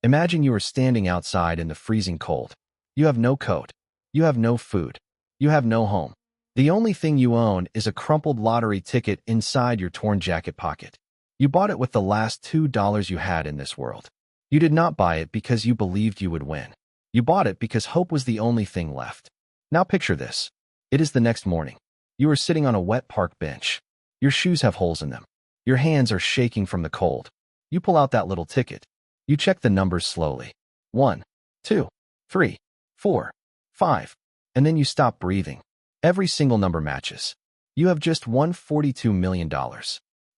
Imagine you are standing outside in the freezing cold. You have no coat. You have no food. You have no home. The only thing you own is a crumpled lottery ticket inside your torn jacket pocket. You bought it with the last $2 you had in this world. You did not buy it because you believed you would win. You bought it because hope was the only thing left. Now picture this. It is the next morning. You are sitting on a wet park bench. Your shoes have holes in them. Your hands are shaking from the cold. You pull out that little ticket. You check the numbers slowly. 1, 2, 3, 4, 5. And then you stop breathing. Every single number matches. You have just won $42 million.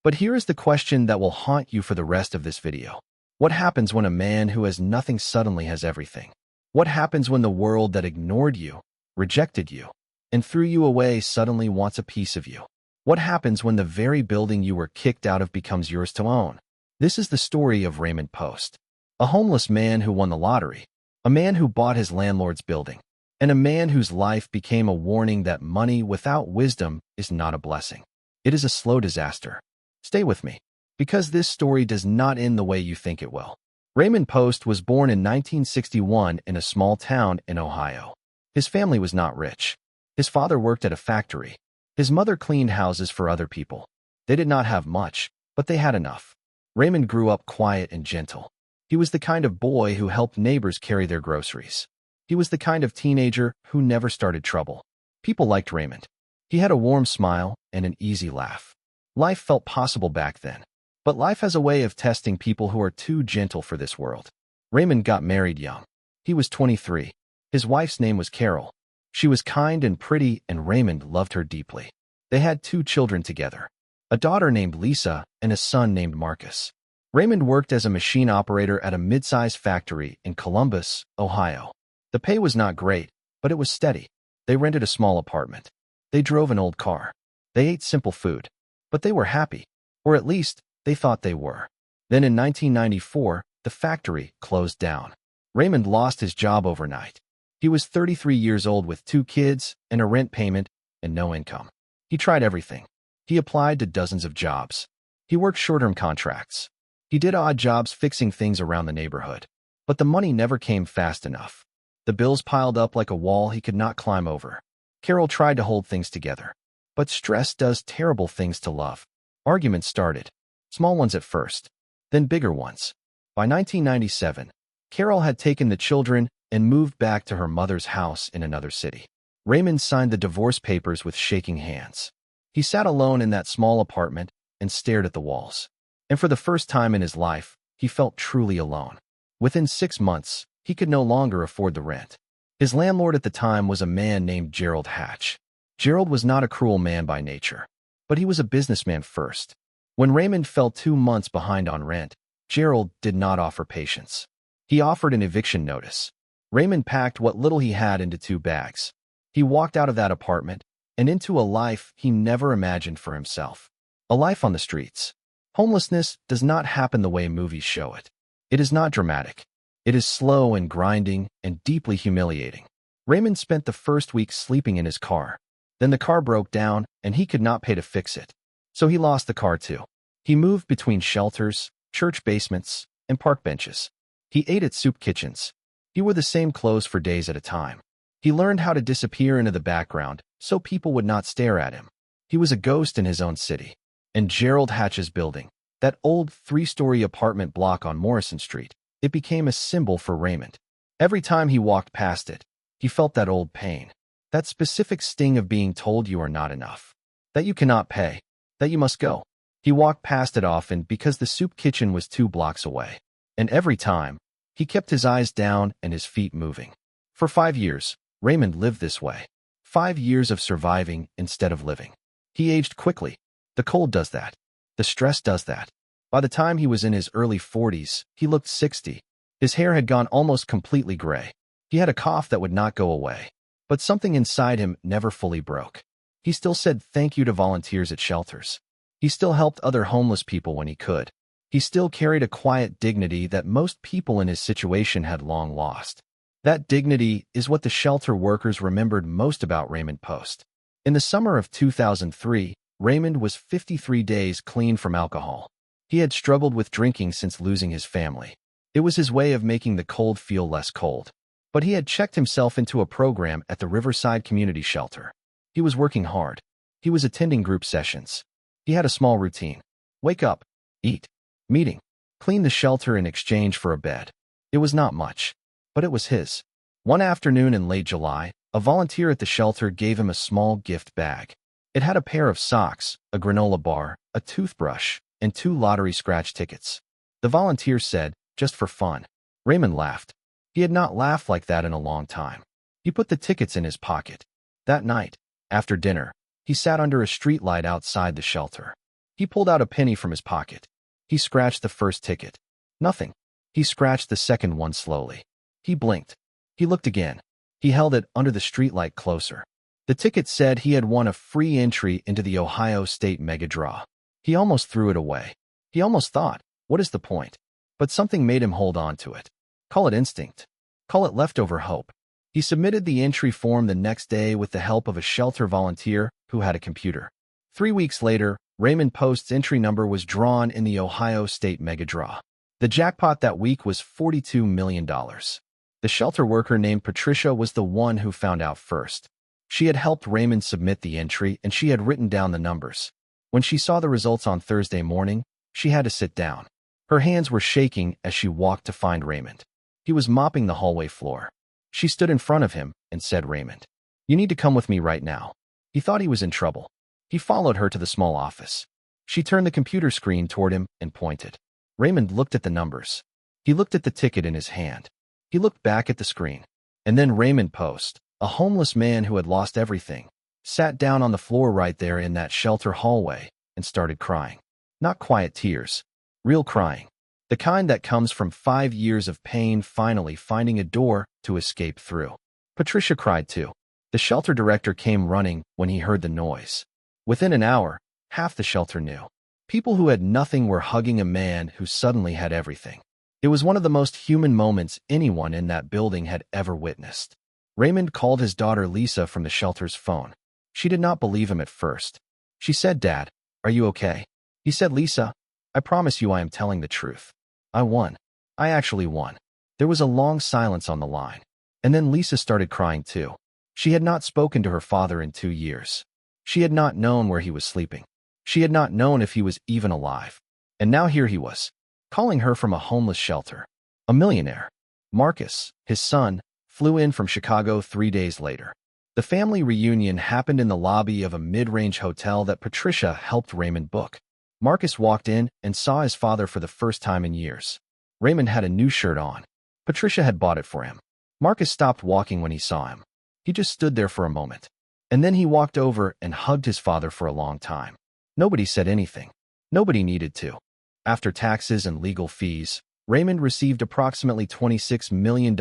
But here is the question that will haunt you for the rest of this video. What happens when a man who has nothing suddenly has everything? What happens when the world that ignored you, rejected you, and threw you away suddenly wants a piece of you? What happens when the very building you were kicked out of becomes yours to own? This is the story of Raymond Post, a homeless man who won the lottery, a man who bought his landlord's building, and a man whose life became a warning that money without wisdom is not a blessing. It is a slow disaster. Stay with me, because this story does not end the way you think it will. Raymond Post was born in 1961 in a small town in Ohio. His family was not rich. His father worked at a factory. His mother cleaned houses for other people. They did not have much, but they had enough. Raymond grew up quiet and gentle. He was the kind of boy who helped neighbors carry their groceries. He was the kind of teenager who never started trouble. People liked Raymond. He had a warm smile and an easy laugh. Life felt possible back then. But life has a way of testing people who are too gentle for this world. Raymond got married young. He was 23. His wife's name was Carol. She was kind and pretty, and Raymond loved her deeply. They had 2 children together, a daughter named Lisa and a son named Marcus. Raymond worked as a machine operator at a mid-sized factory in Columbus, Ohio. The pay was not great, but it was steady. They rented a small apartment. They drove an old car. They ate simple food. But they were happy, or at least they thought they were. Then in 1994, the factory closed down. Raymond lost his job overnight. He was 33 years old with 2 kids and a rent payment and no income. He tried everything. He applied to dozens of jobs. He worked short-term contracts. He did odd jobs fixing things around the neighborhood. But the money never came fast enough. The bills piled up like a wall he could not climb over. Carol tried to hold things together. But stress does terrible things to love. Arguments started. Small ones at first, then bigger ones. By 1997, Carol had taken the children and moved back to her mother's house in another city. Raymond signed the divorce papers with shaking hands. He sat alone in that small apartment and stared at the walls. And for the first time in his life, he felt truly alone. Within 6 months, he could no longer afford the rent. His landlord at the time was a man named Gerald Hatch. Gerald was not a cruel man by nature, but he was a businessman first. When Raymond fell 2 months behind on rent, Gerald did not offer patience. He offered an eviction notice. Raymond packed what little he had into 2 bags. He walked out of that apartment and into a life he never imagined for himself. A life on the streets. Homelessness does not happen the way movies show it. It is not dramatic. It is slow and grinding and deeply humiliating. Raymond spent the first week sleeping in his car. Then the car broke down and he could not pay to fix it. So he lost the car too. He moved between shelters, church basements, and park benches. He ate at soup kitchens. He wore the same clothes for days at a time. He learned how to disappear into the background so people would not stare at him. He was a ghost in his own city. And Gerald Hatch's building, that old 3-story apartment block on Morrison Street, it became a symbol for Raymond. Every time he walked past it, he felt that old pain, that specific sting of being told you are not enough, that you cannot pay, that you must go. He walked past it often because the soup kitchen was 2 blocks away. And every time, he kept his eyes down and his feet moving. For 5 years, Raymond lived this way. 5 years of surviving instead of living. He aged quickly. The cold does that. The stress does that. By the time he was in his early 40s, he looked 60. His hair had gone almost completely gray. He had a cough that would not go away. But something inside him never fully broke. He still said thank you to volunteers at shelters. He still helped other homeless people when he could. He still carried a quiet dignity that most people in his situation had long lost. That dignity is what the shelter workers remembered most about Raymond Post. In the summer of 2003, Raymond was 53 days clean from alcohol. He had struggled with drinking since losing his family. It was his way of making the cold feel less cold. But he had checked himself into a program at the Riverside Community Shelter. He was working hard. He was attending group sessions. He had a small routine. Wake up, eat, meeting, clean the shelter in exchange for a bed. It was not much, but it was his. One afternoon in late July, a volunteer at the shelter gave him a small gift bag. It had a pair of socks, a granola bar, a toothbrush, and 2 lottery scratch tickets. The volunteer said, "Just for fun." Raymond laughed. He had not laughed like that in a long time. He put the tickets in his pocket. That night, after dinner, he sat under a streetlight outside the shelter. He pulled out a penny from his pocket. He scratched the first ticket. Nothing. He scratched the second one slowly. He blinked. He looked again. He held it under the streetlight closer. The ticket said he had won a free entry into the Ohio State Mega Draw. He almost threw it away. He almost thought, what is the point? But something made him hold on to it. Call it instinct. Call it leftover hope. He submitted the entry form the next day with the help of a shelter volunteer who had a computer. 3 weeks later, Raymond Post's entry number was drawn in the Ohio State Mega Draw. The jackpot that week was $42 million. The shelter worker named Patricia was the one who found out first. She had helped Raymond submit the entry, and she had written down the numbers. When she saw the results on Thursday morning, she had to sit down. Her hands were shaking as she walked to find Raymond. He was mopping the hallway floor. She stood in front of him and said, "Raymond, you need to come with me right now." He thought he was in trouble. He followed her to the small office. She turned the computer screen toward him and pointed. Raymond looked at the numbers. He looked at the ticket in his hand. He looked back at the screen. And then Raymond Post, a homeless man who had lost everything, sat down on the floor right there in that shelter hallway and started crying. Not quiet tears. Real crying. The kind that comes from 5 years of pain finally finding a door to escape through. Patricia cried too. The shelter director came running when he heard the noise. Within an hour, half the shelter knew. People who had nothing were hugging a man who suddenly had everything. It was one of the most human moments anyone in that building had ever witnessed. Raymond called his daughter Lisa from the shelter's phone. She did not believe him at first. She said, "Dad, are you okay?" He said, "Lisa, I promise you I am telling the truth. I won. I actually won." There was a long silence on the line. And then Lisa started crying too. She had not spoken to her father in 2 years. She had not known where he was sleeping. She had not known if he was even alive. And now here he was, calling her from a homeless shelter. A millionaire. Marcus, his son, flew in from Chicago 3 days later. The family reunion happened in the lobby of a mid-range hotel that Patricia helped Raymond book. Marcus walked in and saw his father for the first time in years. Raymond had a new shirt on. Patricia had bought it for him. Marcus stopped walking when he saw him. He just stood there for a moment. And then he walked over and hugged his father for a long time. Nobody said anything. Nobody needed to. After taxes and legal fees, Raymond received approximately $26 million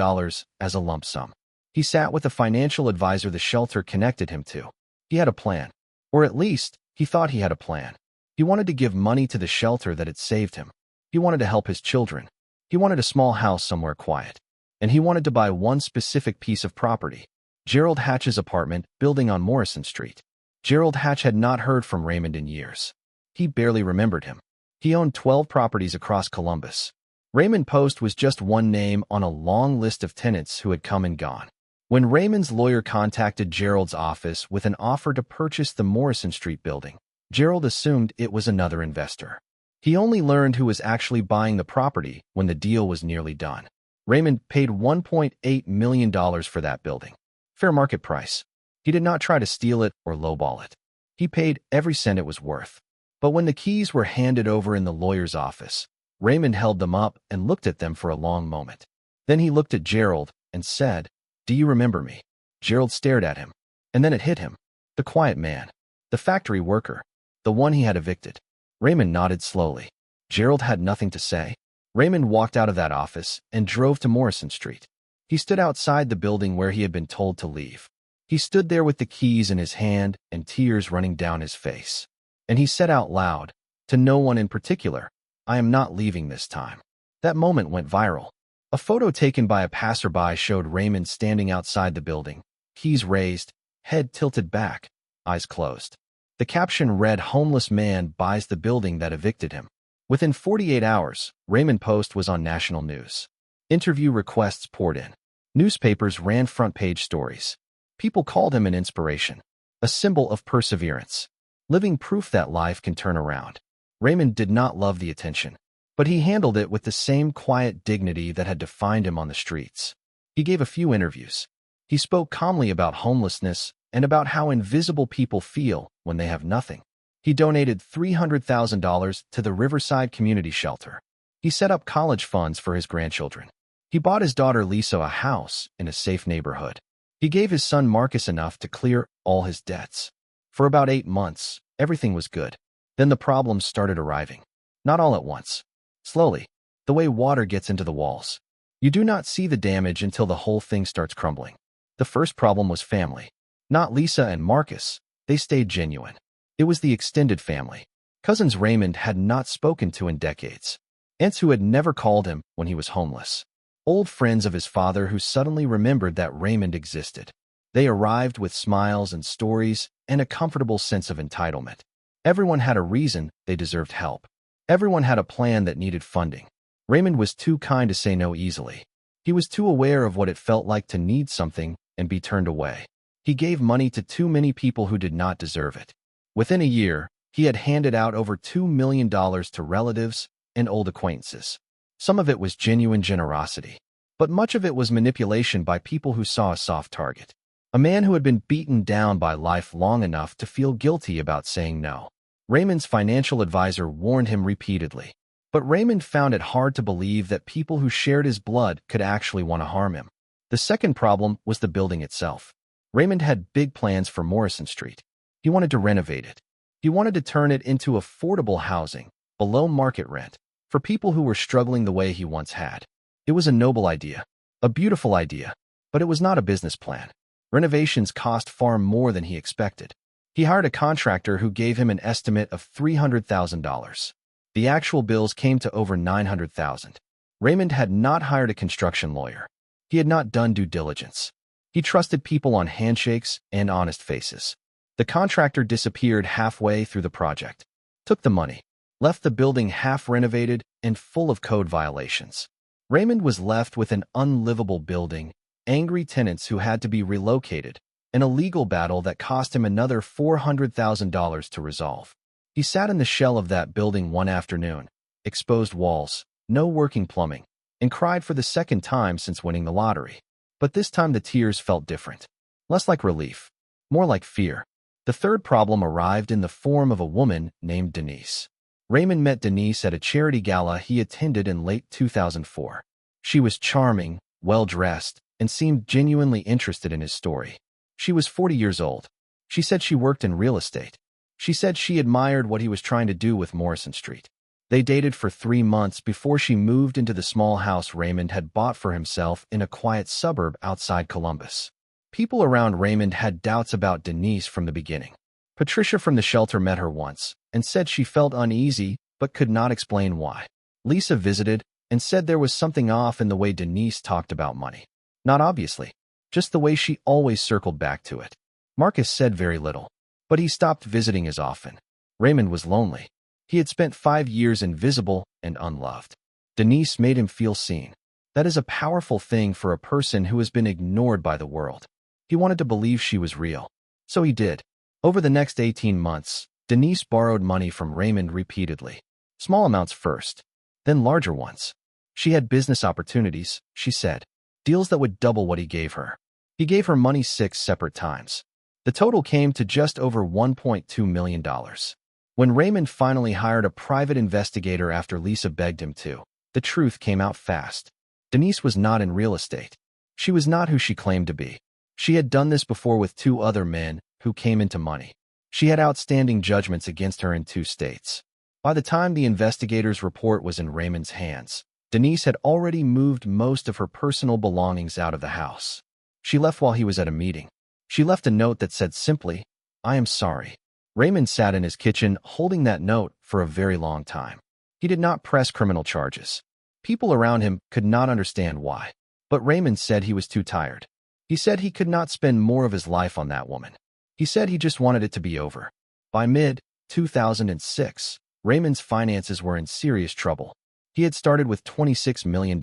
as a lump sum. He sat with a financial advisor the shelter connected him to. He had a plan. Or at least, he thought he had a plan. He wanted to give money to the shelter that had saved him. He wanted to help his children. He wanted a small house somewhere quiet. And he wanted to buy one specific piece of property. Gerald Hatch's apartment, building on Morrison Street. Gerald Hatch had not heard from Raymond in years. He barely remembered him. He owned 12 properties across Columbus. Raymond Post was just one name on a long list of tenants who had come and gone. When Raymond's lawyer contacted Gerald's office with an offer to purchase the Morrison Street building, Gerald assumed it was another investor. He only learned who was actually buying the property when the deal was nearly done. Raymond paid $1.8 million for that building. Fair market price. He did not try to steal it or lowball it. He paid every cent it was worth. But when the keys were handed over in the lawyer's office, Raymond held them up and looked at them for a long moment. Then he looked at Gerald and said, "Do you remember me?" Gerald stared at him. And then it hit him. The quiet man. The factory worker. The one he had evicted. Raymond nodded slowly. Gerald had nothing to say. Raymond walked out of that office and drove to Morrison Street. He stood outside the building where he had been told to leave. He stood there with the keys in his hand and tears running down his face. And he said out loud, to no one in particular, "I am not leaving this time." That moment went viral. A photo taken by a passerby showed Raymond standing outside the building, keys raised, head tilted back, eyes closed. The caption read, "Homeless man buys the building that evicted him." Within 48 hours, Raymond Post was on national news. Interview requests poured in. Newspapers ran front-page stories. People called him an inspiration, a symbol of perseverance, living proof that life can turn around. Raymond did not love the attention, but he handled it with the same quiet dignity that had defined him on the streets. He gave a few interviews. He spoke calmly about homelessness and about how invisible people feel when they have nothing. He donated $300,000 to the Riverside Community Shelter. He set up college funds for his grandchildren. He bought his daughter Lisa a house in a safe neighborhood. He gave his son Marcus enough to clear all his debts. For about 8 months, everything was good. Then the problems started arriving. Not all at once. Slowly, the way water gets into the walls. You do not see the damage until the whole thing starts crumbling. The first problem was family. Not Lisa and Marcus. They stayed genuine. It was the extended family. Cousins Raymond had not spoken to in decades. Aunts who had never called him when he was homeless. Old friends of his father who suddenly remembered that Raymond existed. They arrived with smiles and stories and a comfortable sense of entitlement. Everyone had a reason they deserved help. Everyone had a plan that needed funding. Raymond was too kind to say no easily. He was too aware of what it felt like to need something and be turned away. He gave money to too many people who did not deserve it. Within a year, he had handed out over $2 million to relatives and old acquaintances. Some of it was genuine generosity, but much of it was manipulation by people who saw a soft target. A man who had been beaten down by life long enough to feel guilty about saying no. Raymond's financial advisor warned him repeatedly, but Raymond found it hard to believe that people who shared his blood could actually want to harm him. The second problem was the building itself. Raymond had big plans for Morrison Street. He wanted to renovate it. He wanted to turn it into affordable housing, below market rent, for people who were struggling the way he once had. It was a noble idea, a beautiful idea, but it was not a business plan. Renovations cost far more than he expected. He hired a contractor who gave him an estimate of $300,000. The actual bills came to over $900,000. Raymond had not hired a construction lawyer. He had not done due diligence. He trusted people on handshakes and honest faces. The contractor disappeared halfway through the project, took the money, left the building half-renovated and full of code violations. Raymond was left with an unlivable building, angry tenants who had to be relocated, and a legal battle that cost him another $400,000 to resolve. He sat in the shell of that building one afternoon, exposed walls, no working plumbing, and cried for the second time since winning the lottery. But this time the tears felt different. Less like relief, more like fear. The third problem arrived in the form of a woman named Denise. Raymond met Denise at a charity gala he attended in late 2004. She was charming, well-dressed, and seemed genuinely interested in his story. She was 40 years old. She said she worked in real estate. She said she admired what he was trying to do with Morrison Street. They dated for 3 months before she moved into the small house Raymond had bought for himself in a quiet suburb outside Columbus. People around Raymond had doubts about Denise from the beginning. Patricia from the shelter met her once and said she felt uneasy but could not explain why. Lisa visited and said there was something off in the way Denise talked about money. Not obviously, just the way she always circled back to it. Marcus said very little, but he stopped visiting as often. Raymond was lonely. He had spent 5 years invisible and unloved. Denise made him feel seen. That is a powerful thing for a person who has been ignored by the world. He wanted to believe she was real. So he did. Over the next 18 months, Denise borrowed money from Raymond repeatedly. Small amounts first, then larger ones. She had business opportunities, she said. Deals that would double what he gave her. He gave her money 6 separate times. The total came to just over $1.2 million. When Raymond finally hired a private investigator after Lisa begged him to, the truth came out fast. Denise was not in real estate. She was not who she claimed to be. She had done this before with 2 other men who came into money. She had outstanding judgments against her in 2 states. By the time the investigator's report was in Raymond's hands, Denise had already moved most of her personal belongings out of the house. She left while he was at a meeting. She left a note that said simply, "I am sorry." Raymond sat in his kitchen holding that note for a very long time. He did not press criminal charges. People around him could not understand why. But Raymond said he was too tired. He said he could not spend more of his life on that woman. He said he just wanted it to be over. By mid-2006, Raymond's finances were in serious trouble. He had started with $26 million.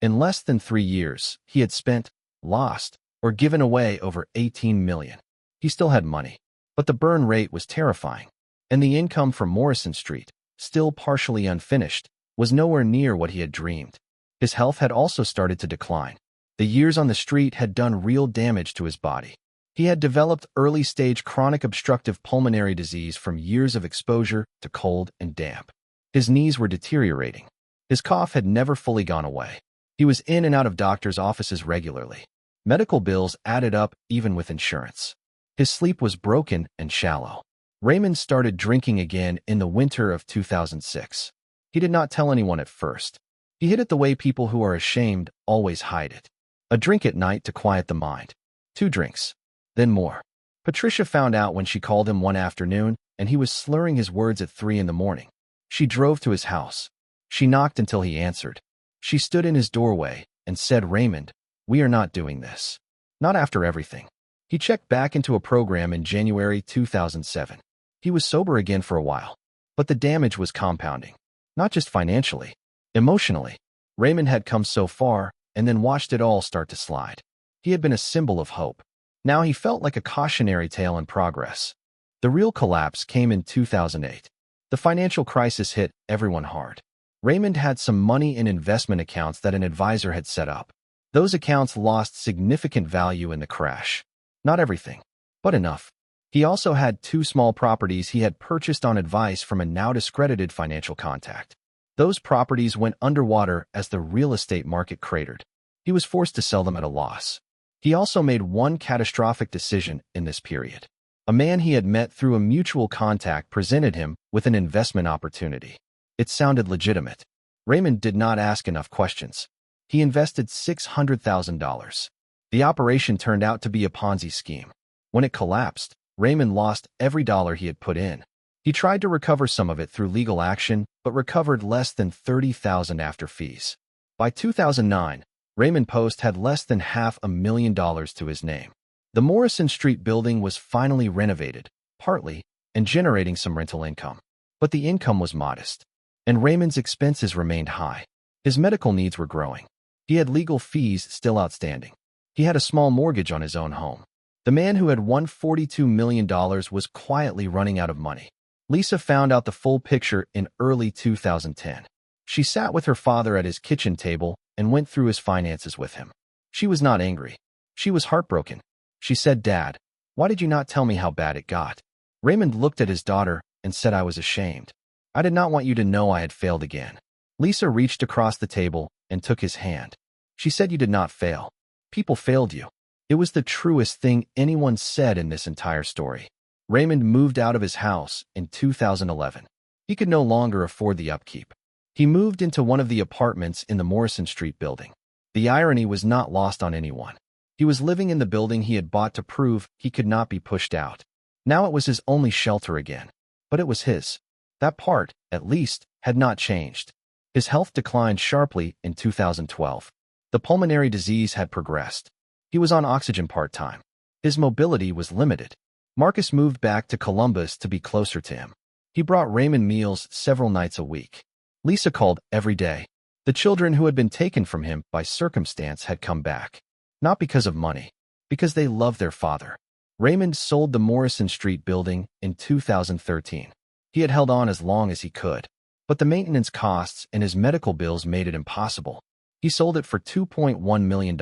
In less than 3 years, he had spent, lost, or given away over $18 million. He still had money, but the burn rate was terrifying, and the income from Morrison Street, still partially unfinished, was nowhere near what he had dreamed. His health had also started to decline. The years on the street had done real damage to his body. He had developed early-stage chronic obstructive pulmonary disease from years of exposure to cold and damp. His knees were deteriorating. His cough had never fully gone away. He was in and out of doctors' offices regularly. Medical bills added up even with insurance. His sleep was broken and shallow. Raymond started drinking again in the winter of 2006. He did not tell anyone at first. He hid it the way people who are ashamed always hide it. A drink at night to quiet the mind. 2 drinks. Then more. Patricia found out when she called him one afternoon, and he was slurring his words at 3 in the morning. She drove to his house. She knocked until he answered. She stood in his doorway and said, "Raymond, we are not doing this. Not after everything." He checked back into a program in January 2007. He was sober again for a while, but the damage was compounding. Not just financially, emotionally. Raymond had come so far and then watched it all start to slide. He had been a symbol of hope. Now he felt like a cautionary tale in progress. The real collapse came in 2008. The financial crisis hit everyone hard. Raymond had some money in investment accounts that an advisor had set up. Those accounts lost significant value in the crash. Not everything, but enough. He also had 2 small properties he had purchased on advice from a now discredited financial contact. Those properties went underwater as the real estate market cratered. He was forced to sell them at a loss. He also made one catastrophic decision in this period. A man he had met through a mutual contact presented him with an investment opportunity. It sounded legitimate. Raymond did not ask enough questions. He invested $600,000. The operation turned out to be a Ponzi scheme. When it collapsed, Raymond lost every dollar he had put in. He tried to recover some of it through legal action, but recovered less than $30,000 after fees. By 2009, Raymond Post had less than $500,000 to his name. The Morrison Street building was finally renovated, partly, and generating some rental income. But the income was modest, and Raymond's expenses remained high. His medical needs were growing. He had legal fees still outstanding. He had a small mortgage on his own home. The man who had won $42 million was quietly running out of money. Lisa found out the full picture in early 2010. She sat with her father at his kitchen table and went through his finances with him. She was not angry. She was heartbroken. She said, "Dad, why did you not tell me how bad it got?" Raymond looked at his daughter and said, "I was ashamed. I did not want you to know I had failed again." Lisa reached across the table and took his hand. She said, "You did not fail. People failed you." It was the truest thing anyone said in this entire story. Raymond moved out of his house in 2011. He could no longer afford the upkeep. He moved into one of the apartments in the Morrison Street building. The irony was not lost on anyone. He was living in the building he had bought to prove he could not be pushed out. Now it was his only shelter again. But it was his. That part, at least, had not changed. His health declined sharply in 2012. The pulmonary disease had progressed. He was on oxygen part-time. His mobility was limited. Marcus moved back to Columbus to be closer to him. He brought Raymond meals several nights a week. Lisa called every day. The children who had been taken from him by circumstance had come back. Not because of money, because they loved their father. Raymond sold the Morrison Street building in 2013. He had held on as long as he could, but the maintenance costs and his medical bills made it impossible. He sold it for $2.1 million.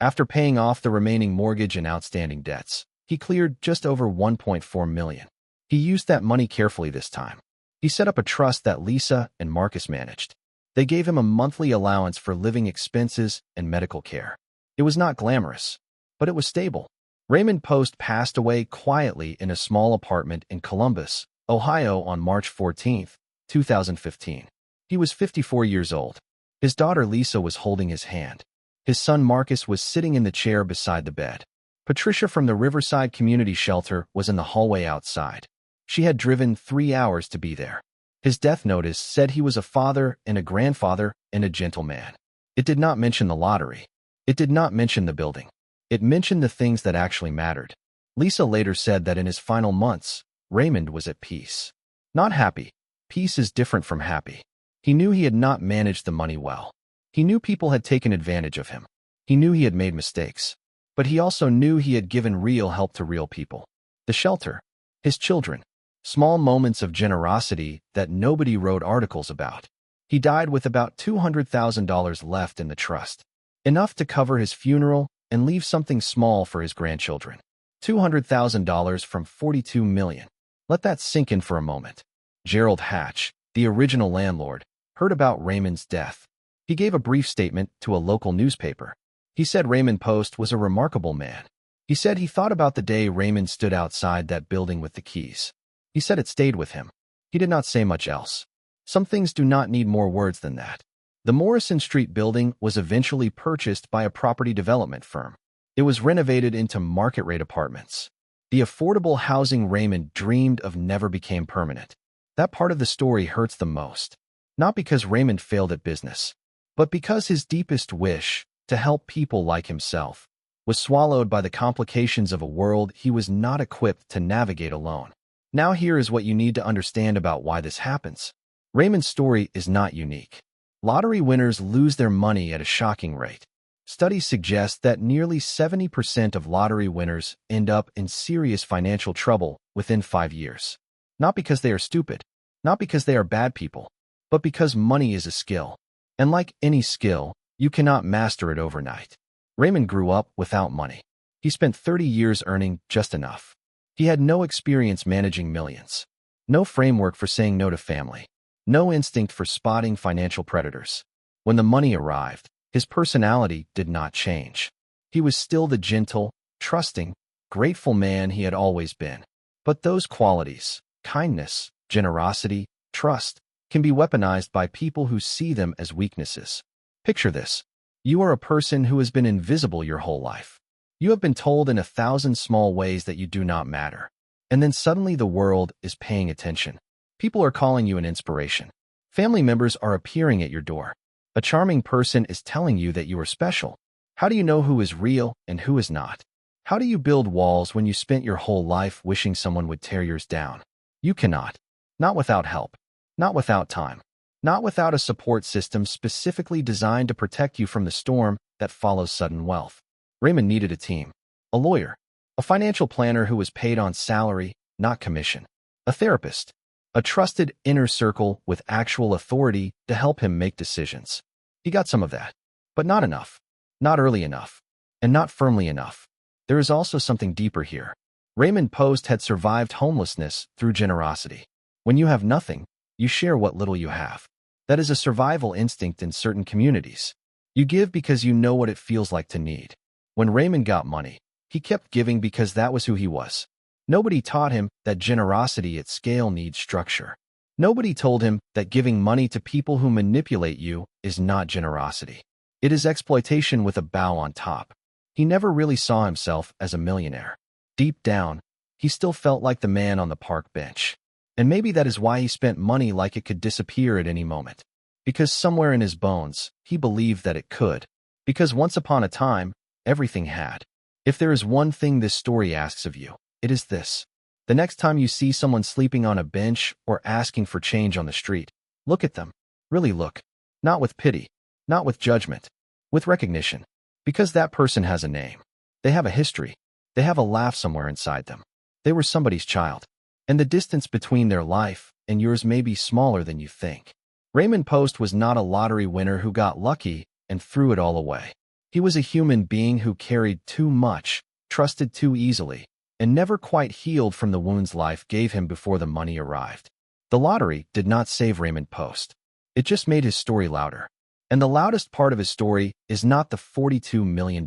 After paying off the remaining mortgage and outstanding debts, he cleared just over $1.4 million. He used that money carefully this time. He set up a trust that Lisa and Marcus managed. They gave him a monthly allowance for living expenses and medical care. It was not glamorous, but it was stable. Raymond Post passed away quietly in a small apartment in Columbus, Ohio on March 14, 2015. He was 54 years old. His daughter Lisa was holding his hand. His son Marcus was sitting in the chair beside the bed. Patricia from the Riverside Community Shelter was in the hallway outside. She had driven 3 hours to be there. His death notice said he was a father and a grandfather and a gentleman. It did not mention the lottery. It did not mention the building. It mentioned the things that actually mattered. Lisa later said that in his final months, Raymond was at peace. Not happy. Peace is different from happy. He knew he had not managed the money well. He knew people had taken advantage of him. He knew he had made mistakes. But he also knew he had given real help to real people. The shelter, his children, small moments of generosity that nobody wrote articles about. He died with about $200,000 left in the trust, enough to cover his funeral and leave something small for his grandchildren. $200,000 from $42 million. Let that sink in for a moment. Gerald Hatch, the original landlord, heard about Raymond's death. He gave a brief statement to a local newspaper. He said Raymond Post was a remarkable man. He said he thought about the day Raymond stood outside that building with the keys. He said it stayed with him. He did not say much else. Some things do not need more words than that. The Morrison Street building was eventually purchased by a property development firm. It was renovated into market-rate apartments. The affordable housing Raymond dreamed of never became permanent. That part of the story hurts the most. Not because Raymond failed at business, but because his deepest wish, to help people like himself, was swallowed by the complications of a world he was not equipped to navigate alone. Now here is what you need to understand about why this happens. Raymond's story is not unique. Lottery winners lose their money at a shocking rate. Studies suggest that nearly 70% of lottery winners end up in serious financial trouble within 5 years. Not because they are stupid, not because they are bad people, but because money is a skill. And like any skill, you cannot master it overnight. Raymond grew up without money. He spent 30 years earning just enough. He had no experience managing millions, no framework for saying no to family, no instinct for spotting financial predators. When the money arrived, his personality did not change. He was still the gentle, trusting, grateful man he had always been. But those qualities, kindness, generosity, trust, can be weaponized by people who see them as weaknesses. Picture this. You are a person who has been invisible your whole life. You have been told in 1,000 small ways that you do not matter. And then suddenly the world is paying attention. People are calling you an inspiration. Family members are appearing at your door. A charming person is telling you that you are special. How do you know who is real and who is not? How do you build walls when you spent your whole life wishing someone would tear yours down? You cannot. Not without help. Not without time. Not without a support system specifically designed to protect you from the storm that follows sudden wealth. Raymond needed a team. A lawyer. A financial planner who was paid on salary, not commission. A therapist. A trusted inner circle with actual authority to help him make decisions. He got some of that. But not enough. Not early enough. And not firmly enough. There is also something deeper here. Raymond Post had survived homelessness through generosity. When you have nothing, you share what little you have. That is a survival instinct in certain communities. You give because you know what it feels like to need. When Raymond got money, he kept giving because that was who he was. Nobody taught him that generosity at scale needs structure. Nobody told him that giving money to people who manipulate you is not generosity. It is exploitation with a bow on top. He never really saw himself as a millionaire. Deep down, he still felt like the man on the park bench. And maybe that is why he spent money like it could disappear at any moment. Because somewhere in his bones, he believed that it could. Because once upon a time, everything had. If there is one thing this story asks of you, it is this. The next time you see someone sleeping on a bench or asking for change on the street, look at them. Really look. Not with pity. Not with judgment. With recognition. Because that person has a name. They have a history. They have a laugh somewhere inside them. They were somebody's child. And the distance between their life and yours may be smaller than you think. Raymond Post was not a lottery winner who got lucky and threw it all away. He was a human being who carried too much, trusted too easily, and never quite healed from the wounds life gave him before the money arrived. The lottery did not save Raymond Post. It just made his story louder. And the loudest part of his story is not the $42 million.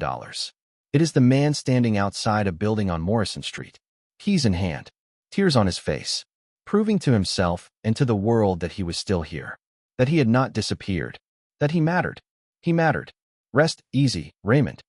It is the man standing outside a building on Morrison Street, keys in hand, tears on his face, proving to himself and to the world that he was still here, that he had not disappeared, that he mattered. He mattered. Rest easy, Raymond.